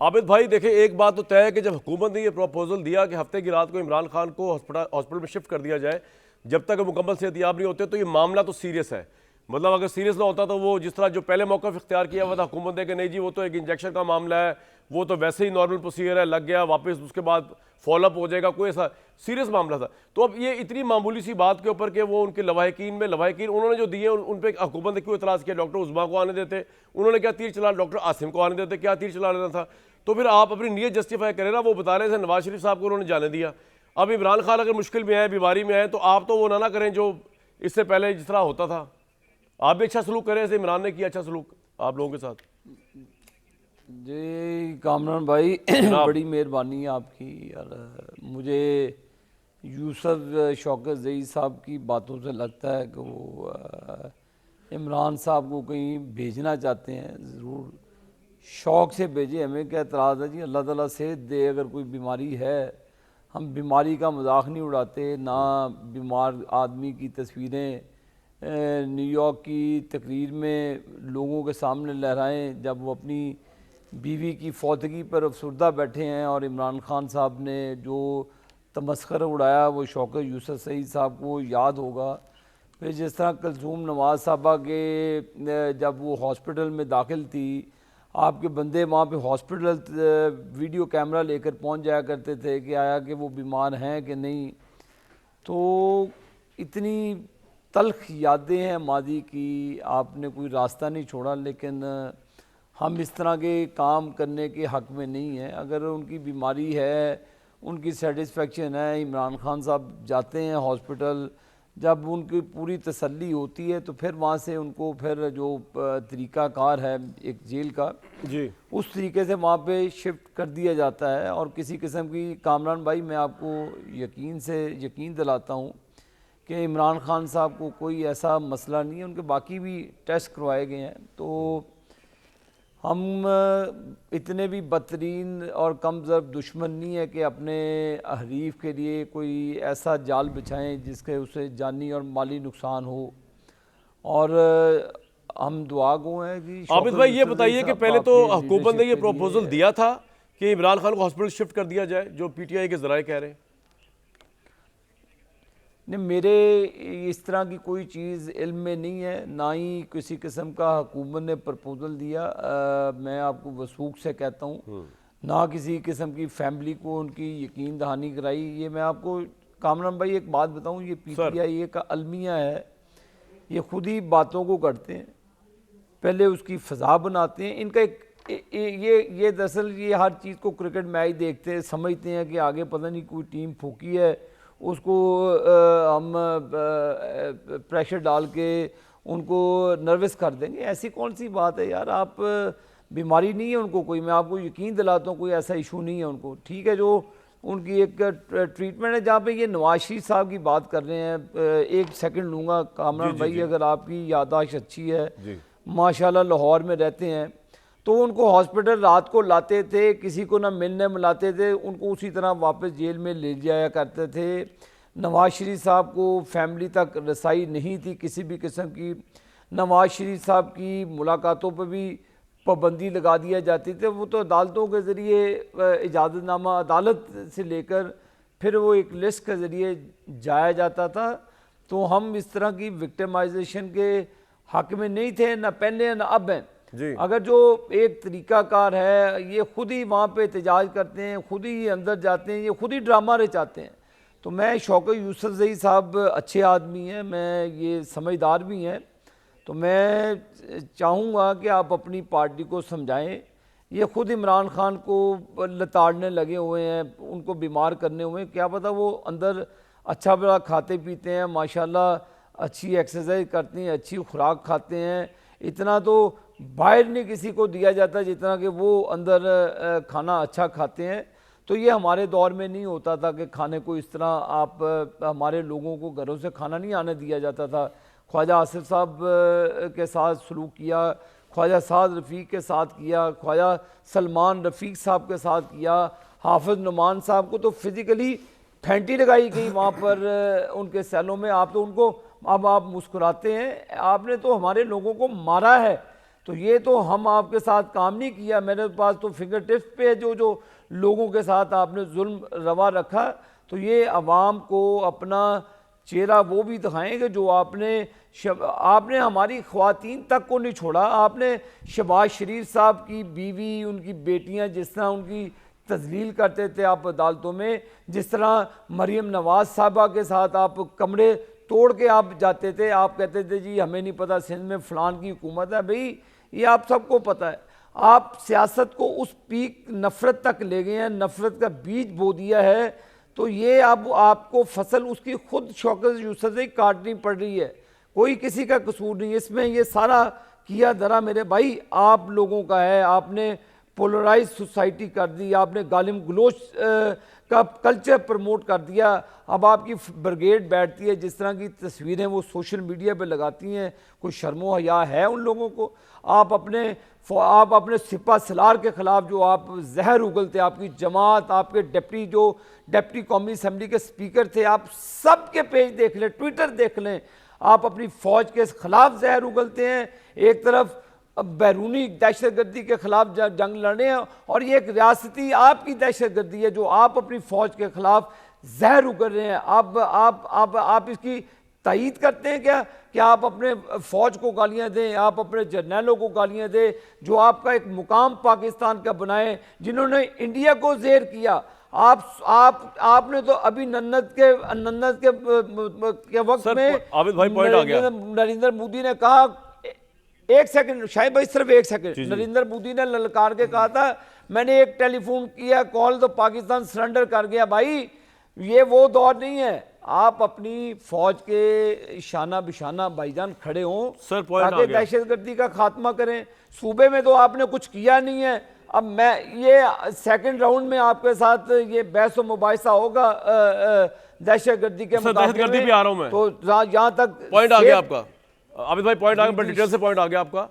عابد بھائی دیکھیں ایک بات تو طے ہے کہ جب حکومت نے یہ پروپوزل دیا کہ ہفتے کی رات کو عمران خان کو ہاسپٹل میں شفٹ کر دیا جائے جب تک مکمل صحتیاب نہیں ہوتے، تو یہ معاملہ تو سیریس ہے. مطلب اگر سیریس نہ ہوتا تو وہ جس طرح جو پہلے موقف اختیار کیا ہوا تھا حکومت نے کہ نہیں جی وہ تو ایک انجیکشن کا معاملہ ہے، وہ تو ویسے ہی نارمل پروسیجر ہے، لگ گیا واپس اس کے بعد فالو اپ ہو جائے گا، کوئی ایسا سیریس معاملہ تھا. تو اب یہ اتنی معمولی سی بات کے اوپر کہ وہ ان کے لواحقین انہوں نے جو دیے ان پہ حکومت نے کیوں اعتراض کیا؟ ڈاکٹر عظمیٰ کو آنے دیتے، انہوں نے کیا تیر چلا، ڈاکٹر عاصم کو آنے دیتے، کیا تیر چلا لینا تھا؟ تو پھر آپ اپنی نیت جسٹیفائی کریں نا. وہ بتا رہے تھے نواز شریف صاحب کو انہوں نے جانے دیا. اب عمران خان اگر مشکل میں آئے، بیماری میں آئے، تو آپ تو وہ نہ کریں جو اس سے پہلے جس طرح ہوتا تھا. آپ بھی اچھا سلوک کریں، ایسے عمران نے کیا اچھا سلوک آپ لوگوں کے ساتھ. جی کامران بھائی بڑی مہربانی آپ کی. یار مجھے یوسف شوکت زئی صاحب کی باتوں سے لگتا ہے کہ وہ عمران صاحب کو کہیں بھیجنا چاہتے ہیں. ضرور شوق سے بھیجے، ہمیں کیا اعتراض ہے جی. اللہ تعالیٰ صحت دے. اگر کوئی بیماری ہے، ہم بیماری کا مذاق نہیں اڑاتے، نہ بیمار آدمی کی تصویریں نیو یارک کی تقریر میں لوگوں کے سامنے لہرائیں جب وہ اپنی بیوی کی فوتگی پر افسردہ بیٹھے ہیں. اور عمران خان صاحب نے جو تمسخر اڑایا وہ شوکت یوسف زئی صاحب کو یاد ہوگا. پھر جس طرح کلثوم نواز صاحبہ کے جب وہ ہاسپٹل میں داخل تھی، آپ کے بندے وہاں پہ ہاسپٹل ویڈیو کیمرہ لے کر پہنچ جایا کرتے تھے کہ آیا کہ وہ بیمار ہیں کہ نہیں. تو اتنی تلخ یادیں ہیں ماضی کی، آپ نے کوئی راستہ نہیں چھوڑا. لیکن ہم اس طرح کے کام کرنے کے حق میں نہیں ہیں. اگر ان کی بیماری ہے، ان کی سیٹسفیکشن ہے، عمران خان صاحب جاتے ہیں ہاسپٹل، جب ان کی پوری تسلی ہوتی ہے تو پھر وہاں سے ان کو پھر جو طریقہ کار ہے ایک جیل کا، جی اس طریقے سے وہاں پہ شفٹ کر دیا جاتا ہے. اور کسی قسم کی کامران بھائی میں آپ کو یقین دلاتا ہوں کہ عمران خان صاحب کو کوئی ایسا مسئلہ نہیں ہے. ان کے باقی بھی ٹیسٹ کروائے گئے ہیں. تو ہم اتنے بھی بدترین اور کم ضرب دشمن نہیں ہے کہ اپنے حریف کے لیے کوئی ایسا جال بچھائیں جس کے اسے جانی اور مالی نقصان ہو. اور ہم دعا گو ہیں کہ عابد بھائی یہ بتائیے کہ پہلے تو حکومت نے یہ پروپوزل دیا تھا کہ عمران خان کو ہاسپٹل شفٹ کر دیا جائے جو پی ٹی آئی کے ذرائع کہہ رہے ہیں. نہیں، میرے اس طرح کی کوئی چیز علم میں نہیں ہے، نہ ہی کسی قسم کا حکومت نے پرپوزل دیا. میں آپ کو وثوق سے کہتا ہوں، نہ کسی قسم کی فیملی کو ان کی یقین دہانی کرائی. یہ میں آپ کو کامران بھائی ایک بات بتاؤں، یہ پی ٹی آئی کا المیہ ہے، یہ خود ہی باتوں کو کرتے ہیں، پہلے اس کی فضا بناتے ہیں. ان کا ایک یہ دراصل یہ ہر چیز کو کرکٹ میچ دیکھتے ہیں، سمجھتے ہیں کہ آگے پتہ نہیں کوئی ٹیم پھونکی ہے، اس کو ہم پریشر ڈال کے ان کو نروس کر دیں گے. ایسی کون سی بات ہے یار. آپ بیماری نہیں ہے ان کو کوئی، میں آپ کو یقین دلاتا ہوں کوئی ایسا ایشو نہیں ہے ان کو. ٹھیک ہے، جو ان کی ایک ٹریٹمنٹ ہے. جہاں پہ یہ نواز شریف صاحب کی بات کر رہے ہیں، ایک سیکنڈ لوں گا کامران بھائی، اگر آپ کی یادداشت اچھی ہے، ماشاءاللہ لاہور میں رہتے ہیں، تو ان کو ہاسپٹل رات کو لاتے تھے، کسی کو نہ ملنے ملاتے تھے، ان کو اسی طرح واپس جیل میں لے جایا کرتے تھے. نواز شریف صاحب کو فیملی تک رسائی نہیں تھی کسی بھی قسم کی. نواز شریف صاحب کی ملاقاتوں پہ بھی پابندی لگا دیا جاتی تھی. وہ تو عدالتوں کے ذریعے اجازت نامہ عدالت سے لے کر پھر وہ ایک لسٹ کے ذریعے جایا جاتا تھا. تو ہم اس طرح کی وکٹمائزیشن کے حق میں نہیں تھے، نہ پہلے نہ اب ہیں. اگر جو ایک طریقہ کار ہے، یہ خود ہی وہاں پہ احتجاج کرتے ہیں، خود ہی اندر جاتے ہیں، یہ خود ہی ڈرامہ رچاتے ہیں. تو میں شوکت یوسف زئی صاحب اچھے آدمی ہیں، میں یہ سمجھدار بھی ہیں. تو میں چاہوں گا کہ آپ اپنی پارٹی کو سمجھائیں. یہ خود عمران خان کو لتاڑنے لگے ہوئے ہیں، ان کو بیمار کرنے ہوئے ہیں. کیا پتہ وہ اندر اچھا بڑا کھاتے پیتے ہیں، ماشاءاللہ اچھی ایکسرسائز کرتے ہیں، اچھی خوراک کھاتے ہیں. اتنا تو باہر نہیں کسی کو دیا جاتا جتنا کہ وہ اندر کھانا اچھا کھاتے ہیں. تو یہ ہمارے دور میں نہیں ہوتا تھا کہ کھانے کو اس طرح آپ ہمارے لوگوں کو گھروں سے کھانا نہیں آنے دیا جاتا تھا. خواجہ آصف صاحب کے ساتھ سلوک کیا، خواجہ سعد رفیق کے ساتھ کیا، خواجہ سلمان رفیق صاحب کے ساتھ کیا. حافظ نعمان صاحب کو تو فزیکلی پھینٹی لگائی گئی وہاں پر ان کے سیلوں میں. آپ تو ان کو اب آپ مسکراتے ہیں، آپ نے تو ہمارے لوگوں کو مارا ہے. تو یہ تو ہم آپ کے ساتھ کام نہیں کیا, میرے پاس تو فنگر ٹپس پہ جو لوگوں کے ساتھ آپ نے ظلم روا رکھا. تو یہ عوام کو اپنا چہرہ وہ بھی دکھائیں کہ جو آپ نے ہماری خواتین تک کو نہیں چھوڑا. آپ نے شہباز شریف صاحب کی بیوی, ان کی بیٹیاں جس طرح ان کی تذلیل کرتے تھے آپ عدالتوں میں, جس طرح مریم نواز صاحبہ کے ساتھ آپ کمرے توڑ کے آپ جاتے تھے, آپ کہتے تھے جی ہمیں نہیں پتہ سندھ میں فلان کی حکومت ہے. بھئی یہ آپ سب کو پتہ ہے. آپ سیاست کو اس پیک نفرت تک لے گئے ہیں, نفرت کا بیج بو دیا ہے. تو یہ اب آپ کو فصل اس کی خود شوکت یوسف سے کاٹنی پڑ رہی ہے, کوئی کسی کا قصور نہیں اس میں. یہ سارا کیا درا میرے بھائی آپ لوگوں کا ہے. آپ نے پولرائز سوسائٹی کر دی, آپ نے گالم گلوچ کا کلچر پروموٹ کر دیا. اب آپ کی بریگیڈ بیٹھتی ہے, جس طرح کی تصویریں وہ سوشل میڈیا پہ لگاتی ہیں, کوئی شرم و حیا ہے ان لوگوں کو؟ آپ اپنے سپہ سالار کے خلاف جو آپ زہر اگلتے, آپ کی جماعت, آپ کے ڈپٹی قومی اسمبلی کے اسپیکر تھے, آپ سب کے پیج دیکھ لیں, ٹویٹر دیکھ لیں, آپ اپنی فوج کے خلاف زہر اگلتے ہیں. ایک طرف بیرونی دہشت گردی کے خلاف جنگ لڑنے ہیں, اور یہ ایک ریاستی آپ کی دہشت گردی ہے جو آپ اپنی فوج کے خلاف زہر اگل رہے ہیں. آپ اس کی تائید کرتے ہیں کیا کہ آپ اپنے فوج کو گالیاں دیں, آپ اپنے جرنیلوں کو گالیاں دیں جو آپ کا ایک مقام پاکستان کا بنائے, جنہوں نے انڈیا کو زیر کیا. آپ نے تو ابھی ننت کے وقت میں عابد بھائی پوائنٹ آ گیا. نریندر مودی نے کہا, ایک سیکنڈ شاہد بھائی, صرف ایک سیکنڈ, نریندر مودی نے للکار کے کہا تھا میں نے ایک ٹیلی فون کیا کال تو پاکستان سرنڈر کر گیا. بھائی یہ وہ دور نہیں ہے. آپ اپنی فوج کے شانہ بشانہ بھائی جان کھڑے ہوں تاکہ دہشت گردی کا خاتمہ کریں. صوبے میں تو آپ نے کچھ کیا نہیں ہے. اب میں یہ سیکنڈ راؤنڈ میں آپ کے ساتھ یہ بحث و مباحثہ ہوگا دہشت گردی کے مقابلے میں, تو یہاں تک پوائنٹ آ گیا آپ کا عابد بھائی, پوائنٹ آ گیا, بڑی ڈیٹیل سے پوائنٹ آ گیا آپ کا.